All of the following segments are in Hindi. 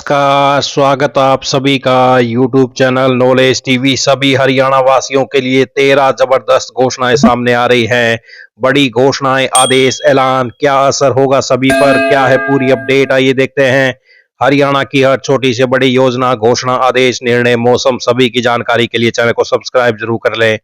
नमस्कार, स्वागत आप सभी का यूट्यूब चैनल नॉलेज टीवी। सभी हरियाणा वासियों के लिए 13 जबरदस्त घोषणाएं सामने आ रही हैं। बड़ी घोषणाएं, आदेश, ऐलान, क्या असर होगा सभी पर, क्या है पूरी अपडेट, आइए देखते हैं। हरियाणा की हर छोटी से बड़ी योजना, घोषणा, आदेश, निर्णय, मौसम, सभी की जानकारी के लिए चैनल को सब्सक्राइब जरूर कर लें।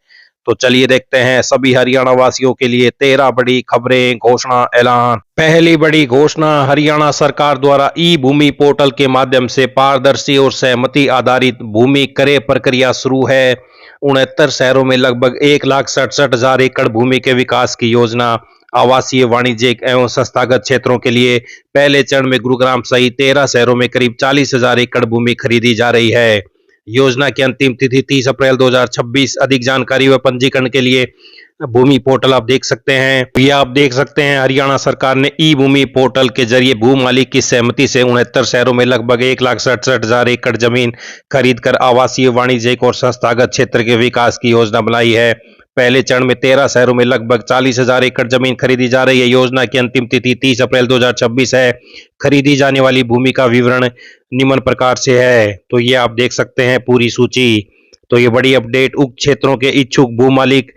तो चलिए देखते हैं सभी हरियाणा वासियों के लिए 13 बड़ी खबरें, घोषणा, ऐलान। पहली बड़ी घोषणा, हरियाणा सरकार द्वारा ई भूमि पोर्टल के माध्यम से पारदर्शी और सहमति आधारित भूमि क्रय प्रक्रिया शुरू है। 69 शहरों में लगभग 1,67,000 एकड़ भूमि के विकास की योजना, आवासीय, वाणिज्यिक एवं संस्थागत क्षेत्रों के लिए पहले चरण में गुरुग्राम सहित 13 शहरों में करीब 40,000 एकड़ भूमि खरीदी जा रही है। योजना की अंतिम तिथि 30 अप्रैल 2026। अधिक जानकारी व पंजीकरण के लिए भूमि पोर्टल आप देख सकते हैं। ये आप देख सकते हैं, हरियाणा सरकार ने ई भूमि पोर्टल के जरिए भू मालिक की सहमति से 69 शहरों में लगभग 1,67,000 एकड़ जमीन खरीद कर आवासीय, वाणिज्यिक और संस्थागत क्षेत्र के विकास की योजना बनाई है। पहले चरण में 13 शहरों में लगभग 40,000 एकड़ जमीन खरीदी जा रही है। योजना की अंतिम तिथि 30 अप्रैल 2026 है। खरीदी जाने वाली भूमि का विवरण निम्न प्रकार से है, तो ये आप देख सकते हैं पूरी सूची। तो ये बड़ी अपडेट, उक्त क्षेत्रों के इच्छुक भू मालिक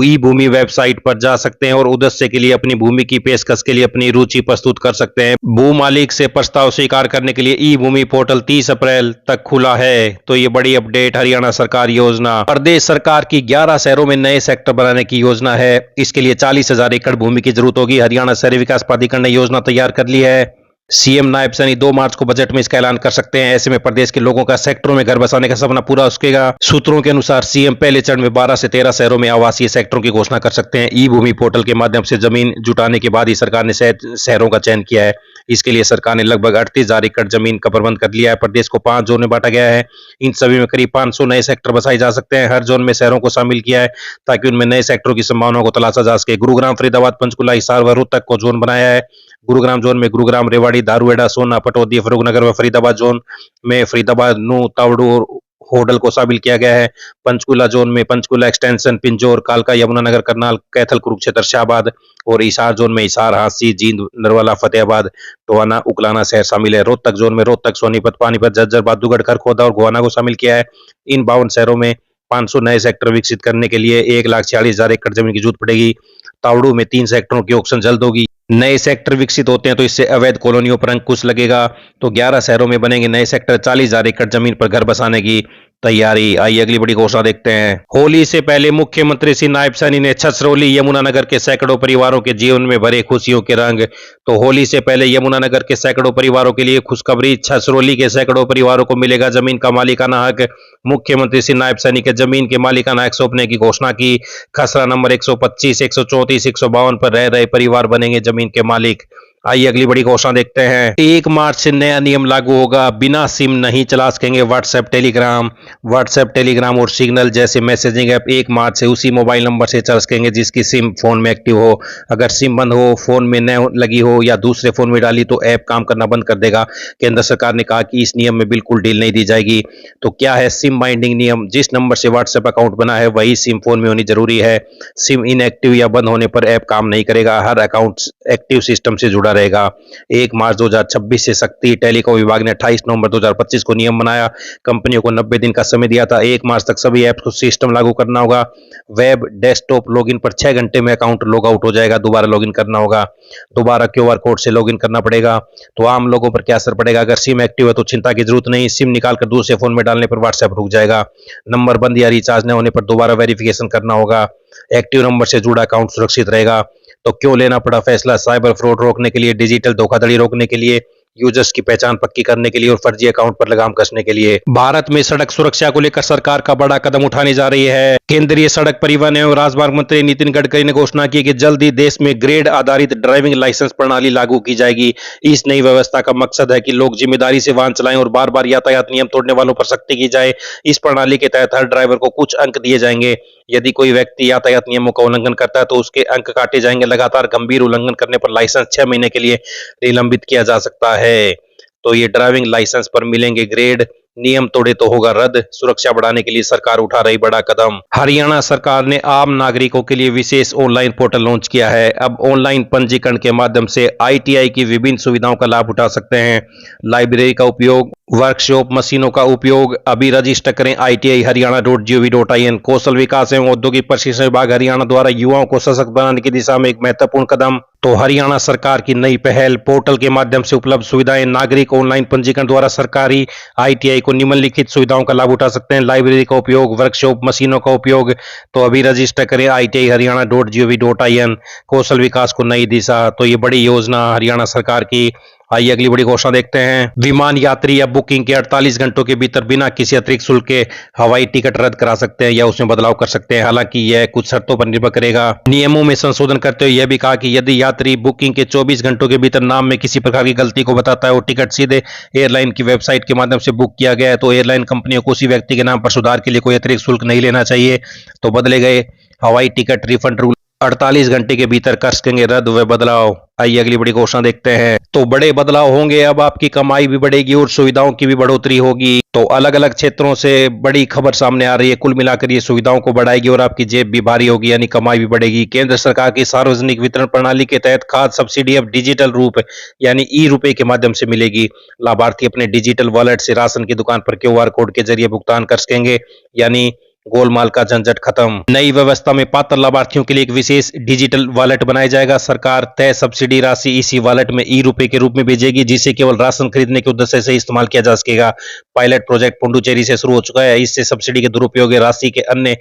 ई भूमि वेबसाइट पर जा सकते हैं और उद्देश्य के लिए अपनी भूमि की पेशकश के लिए अपनी रुचि प्रस्तुत कर सकते हैं। भू मालिक से प्रस्ताव स्वीकार करने के लिए ई भूमि पोर्टल 30 अप्रैल तक खुला है। तो ये बड़ी अपडेट, हरियाणा सरकार योजना। प्रदेश सरकार की 11 शहरों में नए सेक्टर बनाने की योजना है। इसके लिए 40,000 एकड़ भूमि की जरूरत होगी। हरियाणा शहरी विकास प्राधिकरण ने योजना तैयार कर ली है। सीएम नायब सैनी 2 मार्च को बजट में इसका ऐलान कर सकते हैं। ऐसे में प्रदेश के लोगों का सेक्टरों में घर बसाने का सपना पूरा हो सकेगा। सूत्रों के अनुसार सीएम पहले चरण में 12 से 13 शहरों में आवासीय सेक्टरों की घोषणा कर सकते हैं। ई भूमि पोर्टल के माध्यम से जमीन जुटाने के बाद ही सरकार ने शहरों का चयन किया है। इसके लिए सरकार ने लगभग 38,000 एकड़ जमीन का प्रबंध कर लिया है। प्रदेश को 5 जोन में बांटा गया है। इन सभी में करीब 500 नए सेक्टर बसाए जा सकते हैं। हर जोन में शहरों को शामिल किया है ताकि उनमें नए सेक्टरों की संभावनाओं को तलाशा जा सके। गुरुग्राम, फरीदाबाद, पंचकुला, हिसार व रोहतक को जोन बनाया है। गुरुग्राम जोन में गुरुग्राम, रेवाड़ी, दारूहेड़ा, सोना, पटौदी, फरूखनगर व फरीदाबाद जोन में फरीदाबाद, नूंह, तावड़ू और होडल को शामिल किया गया है। पंचकुला जोन में पंचकुला एक्सटेंशन, पिंजौर, कालका, यमुनानगर, करनाल, कैथल, कुरुक्षेत्र, शाहबाद और हिसार जोन में हिसार, हांसी, जींद, नरवाला, फतेहाबाद, टोहाना, उकलाना शहर शामिल है। रोहतक जोन में रोहतक, सोनीपत, पानीपत, झज्जर, बादूगढ़, खरखोदा और गोहाना को शामिल किया है। इन 52 शहरों में 500 नए सेक्टर विकसित करने के लिए 1,46,000 एकड़ जमीन की जरूरत पड़ेगी। तावड़ू में 3 सेक्टरों की ऑक्शन जल्द होगी। नए सेक्टर विकसित होते हैं तो इससे अवैध कॉलोनियों पर अंकुश लगेगा। तो 11 शहरों में बनेंगे नए सेक्टर। 40,000 एकड़ जमीन पर घर बसाने की तैयारी। आइए अगली बड़ी घोषणा देखते हैं। होली से पहले मुख्यमंत्री श्री नायब सैनी ने छछरौली, यमुनानगर के सैकड़ों परिवारों के जीवन में भरे खुशियों के रंग। तो होली से पहले यमुनानगर के सैकड़ों परिवारों के लिए खुशखबरी। छछरौली के सैकड़ों परिवारों को मिलेगा जमीन का मालिकाना हक। मुख्यमंत्री श्री नायब सैनी के जमीन के मालिकाना हक सौंपने की घोषणा की। खसरा नंबर 125, 134, 152 पर रह रहे परिवार बनेंगे जमीन के मालिक। आइए अगली बड़ी घोषणा देखते हैं। 1 मार्च से नया नियम लागू होगा। बिना सिम नहीं चला सकेंगे व्हाट्सएप, टेलीग्राम और सिग्नल जैसे मैसेजिंग ऐप 1 मार्च से उसी मोबाइल नंबर से चल सकेंगे जिसकी सिम फोन में एक्टिव हो। अगर सिम बंद हो, फोन में न लगी हो या दूसरे फोन में डाली तो ऐप काम करना बंद कर देगा। केंद्र सरकार ने कहा कि इस नियम में बिल्कुल ढील नहीं दी जाएगी। तो क्या है सिम बाइंडिंग नियम? जिस नंबर से व्हाट्सएप अकाउंट बना है वही सिम फोन में होनी जरूरी है। सिम इनएक्टिव या बंद होने पर ऐप काम नहीं करेगा। हर अकाउंट एक्टिव सिस्टम से जुड़ा रहेगा। 1 मार्च 2026 से शक्ति टेलीकॉम विभाग ने 28 नवंबर 2025 को नियम बनाया। कंपनियों को 90 दिन का समय दिया था। 1 मार्च तक सभी ऐप्स को सिस्टम लागू करना होगा। वेब डेस्कटॉप लॉगिन पर 6 घंटे में अकाउंट लॉग आउट हो जाएगा। दोबारा लॉगिन करना होगा। दोबारा क्यूआर कोड से लॉगिन करना पड़ेगा। तो आम लोगों पर क्या असर पड़ेगा? अगर सिम एक्टिव है तो चिंता की जरूरत नहीं। सिम निकालकर दूसरे फोन में डालने पर व्हाट्सएप रुक जाएगा। नंबर बंद या रिचार्ज न होने पर दोबारा वेरिफिकेशन करना होगा। एक्टिव नंबर से जुड़ा अकाउंट सुरक्षित रहेगा। तो क्यों लेना पड़ा फैसला? साइबर फ्रॉड रोकने के लिए, डिजिटल धोखाधड़ी रोकने के लिए, यूजर्स की पहचान पक्की करने के लिए और फर्जी अकाउंट पर लगाम कसने के लिए। भारत में सड़क सुरक्षा को लेकर सरकार का बड़ा कदम उठाने जा रही है। केंद्रीय सड़क परिवहन एवं राजमार्ग मंत्री नितिन गडकरी ने घोषणा की कि जल्द ही देश में ग्रेड आधारित ड्राइविंग लाइसेंस प्रणाली लागू की जाएगी। इस नई व्यवस्था का मकसद है कि लोग जिम्मेदारी से वाहन चलाएं और बार बार यातायात नियम तोड़ने वालों पर सख्ती की जाए। इस प्रणाली के तहत हर ड्राइवर को कुछ अंक दिए जाएंगे। यदि कोई व्यक्ति यातायात नियमों का उल्लंघन करता है तो उसके अंक काटे जाएंगे। लगातार गंभीर उल्लंघन करने पर लाइसेंस 6 महीने के लिए निलंबित किया जा सकता है। तो ये ड्राइविंग लाइसेंस पर मिलेंगे ग्रेड। नियम तोड़े तो होगा रद्द, सुरक्षा बढ़ाने के लिए सरकार उठा रही बड़ा कदम। हरियाणा सरकार ने आम नागरिकों के लिए विशेष ऑनलाइन पोर्टल लॉन्च किया है। अब ऑनलाइन पंजीकरण के माध्यम से आईटीआई की विभिन्न सुविधाओं का लाभ उठा सकते हैं। लाइब्रेरी का उपयोग, वर्कशॉप मशीनों का उपयोग। अभी रजिस्टर करें ITI-Haryana.gov.in। कौशल विकास एवं औद्योगिक प्रशिक्षण विभाग हरियाणा द्वारा युवाओं को सशक्त बनाने की दिशा में एक महत्वपूर्ण कदम। तो हरियाणा सरकार की नई पहल, पोर्टल के माध्यम से उपलब्ध सुविधाएं। नागरिक ऑनलाइन पंजीकरण द्वारा सरकारी ITI को निम्नलिखित सुविधाओं का लाभ उठा सकते हैं। लाइब्रेरी का उपयोग, वर्कशॉप मशीनों का उपयोग। तो अभी रजिस्टर करें ITI-Haryana.gov.in। कौशल विकास को नई दिशा। तो ये बड़ी योजना हरियाणा सरकार की। आइए अगली बड़ी घोषणा देखते हैं। विमान यात्री या बुकिंग के 48 घंटों के भीतर बिना किसी अतिरिक्त शुल्क के हवाई टिकट रद्द करा सकते हैं या उसमें बदलाव कर सकते हैं। हालांकि यह कुछ शर्तों पर निर्भर करेगा। नियमों में संशोधन करते हुए यह भी कहा कि यदि यात्री बुकिंग के 24 घंटों के भीतर नाम में किसी प्रकार की गलती को बताता है और टिकट सीधे एयरलाइन की वेबसाइट के माध्यम से बुक किया गया है, तो एयरलाइन कंपनियों को उसी व्यक्ति के नाम पर सुधार के लिए कोई अतिरिक्त शुल्क नहीं लेना चाहिए। तो बदले गए हवाई टिकट रिफंड रूल 48 घंटे के भीतर कर सकेंगे रद्द व बदलाव। आइए अगली बड़ी घोषणा देखते हैं। तो बड़े बदलाव होंगे, अब आपकी कमाई भी बढ़ेगी और सुविधाओं की भी बढ़ोतरी होगी। तो अलग अलग क्षेत्रों से बड़ी खबर सामने आ रही है। कुल मिलाकर ये सुविधाओं को बढ़ाएगी और आपकी जेब भी भारी होगी, यानी कमाई भी बढ़ेगी। केंद्र सरकार की सार्वजनिक वितरण प्रणाली के तहत खाद्य सब्सिडी अब डिजिटल रूप यानी ई-रुपए के माध्यम से मिलेगी। लाभार्थी अपने डिजिटल वॉलेट से राशन की दुकान पर QR कोड के जरिए भुगतान कर सकेंगे, यानी गोलमाल का झंझट खत्म। नई व्यवस्था में पात्र लाभार्थियों के लिए एक विशेष डिजिटल वॉलेट बनाया जाएगा। सरकार तय सब्सिडी राशि इसी वॉलेट में ई-रुपए के रूप में भेजेगी, जिसे केवल राशन खरीदने के उद्देश्य से इस्तेमाल किया जा सकेगा। पायलट प्रोजेक्ट पुडुचेरी से शुरू हो चुका है। इससे सब्सिडी के दुरुपयोग राशि के अन्य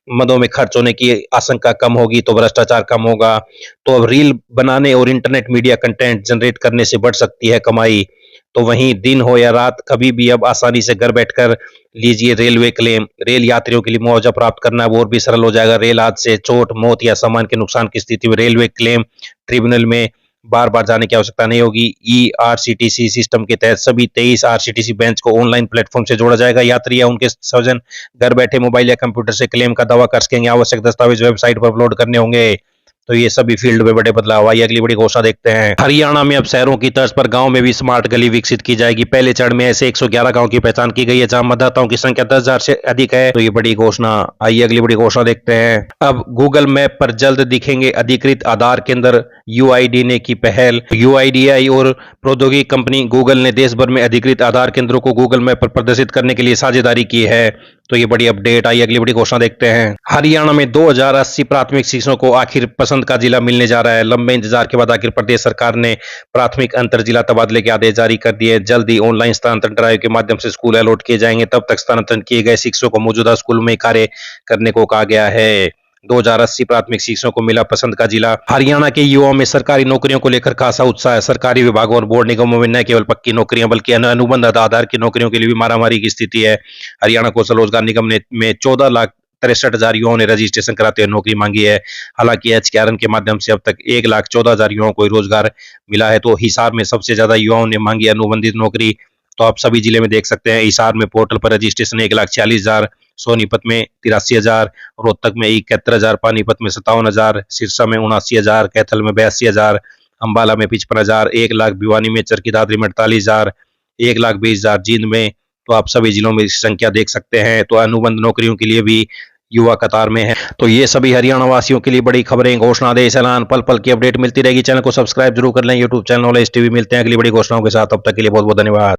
मदों में खर्च होने की आशंका कम होगी, तो भ्रष्टाचार कम होगा। तो अब रील बनाने और इंटरनेट मीडिया कंटेंट जनरेट करने से बढ़ सकती है कमाई। तो वहीं दिन हो या रात, कभी भी अब आसानी से घर बैठकर लीजिए रेलवे क्लेम। रेल यात्रियों के लिए मुआवजा प्राप्त करना अब और भी सरल हो जाएगा। रेल हादसे, चोट, मौत या सामान के नुकसान की स्थिति में रेलवे क्लेम ट्रिब्यूनल में बार बार जाने की आवश्यकता नहीं होगी। ERCTC सिस्टम के तहत सभी 23 RCTC बेंच को ऑनलाइन प्लेटफॉर्म से जोड़ा जाएगा। यात्री या उनके स्वजन घर बैठे मोबाइल या कंप्यूटर से क्लेम का दावा कर सकेंगे। आवश्यक दस्तावेज वेबसाइट पर अपलोड करने होंगे। तो ये सभी फील्ड में बड़े बदलाव। आइए अगली बड़ी घोषणा देखते हैं। हरियाणा में अब शहरों की तर्ज पर गांव में भी स्मार्ट गली विकसित की जाएगी। पहले चरण में ऐसे 111 गांव की पहचान की गई है, जहां मतदाताओं की संख्या 10,000 से अधिक है। तो ये बड़ी घोषणा। आइए अगली बड़ी घोषणा देखते हैं। अब गूगल मैप पर जल्द दिखेंगे अधिकृत आधार केंद्र। UID ने की पहल। UIDAI और प्रौद्योगिकी कंपनी गूगल ने देश भर में अधिकृत आधार केंद्रों को गूगल मैप पर प्रदर्शित करने के लिए साझेदारी की है। तो ये बड़ी अपडेट। आई अगली बड़ी घोषणा देखते हैं। हरियाणा में 2080 प्राथमिक शिक्षकों को आखिर पसंद का जिला मिलने जा रहा है। लंबे इंतजार के बाद आखिर प्रदेश सरकार ने प्राथमिक अंतर जिला तबादले के आदेश जारी कर दिए। जल्द ही ऑनलाइन स्थानांतरण ड्राइव के माध्यम से स्कूल अलॉट किए जाएंगे। तब तक स्थानांतरण किए गए शिक्षकों को मौजूदा स्कूल में कार्य करने को कहा गया है। 2080 प्राथमिक शिक्षकों को मिला पसंद का जिला। हरियाणा के युवाओं में सरकारी नौकरियों को लेकर खासा उत्साह है। सरकारी विभागों और बोर्ड निगमों में न केवल पक्की नौकरियां बल्कि अनुबंध आधार की नौकरियों के लिए भी मारामारी की स्थिति है। हरियाणा कौशल रोजगार निगम ने में 14,63,000 युवाओं ने रजिस्ट्रेशन कराते हुए नौकरी मांगी है। हालांकि HKRN के माध्यम से अब तक 1,14,000 युवाओं को रोजगार मिला है। तो हिसार में सबसे ज्यादा युवाओं ने मांगी अनुबंधित नौकरी। तो आप सभी जिले में देख सकते हैं। हिसार में पोर्टल पर रजिस्ट्रेशन 1,46,000, सोनीपत में 83,000, रोहतक में 71,000, पानीपत में 57,000, सिरसा में 79,000, कैथल में 82,000, अंबाला में 55,000, 1,00,000 भिवानी में, चरखी दादरी में 48,000, 1,20,000 जींद में। तो आप सभी जिलों में इसकी संख्या देख सकते हैं। तो अनुबंध नौकरियों के लिए भी युवा कतार में है। तो ये सभी हरियाणा वासियों के लिए बड़ी खबरें, घोषणा, आदेश, ऐलान, पल पल की अपडेट मिलती रहेगी। चैनल को सब्सक्राइब जरूर कर लें। YouTube channel knowledge TV. मिलते हैं अगली बड़ी घोषणाओं के साथ। तब तक के लिए बहुत बहुत धन्यवाद।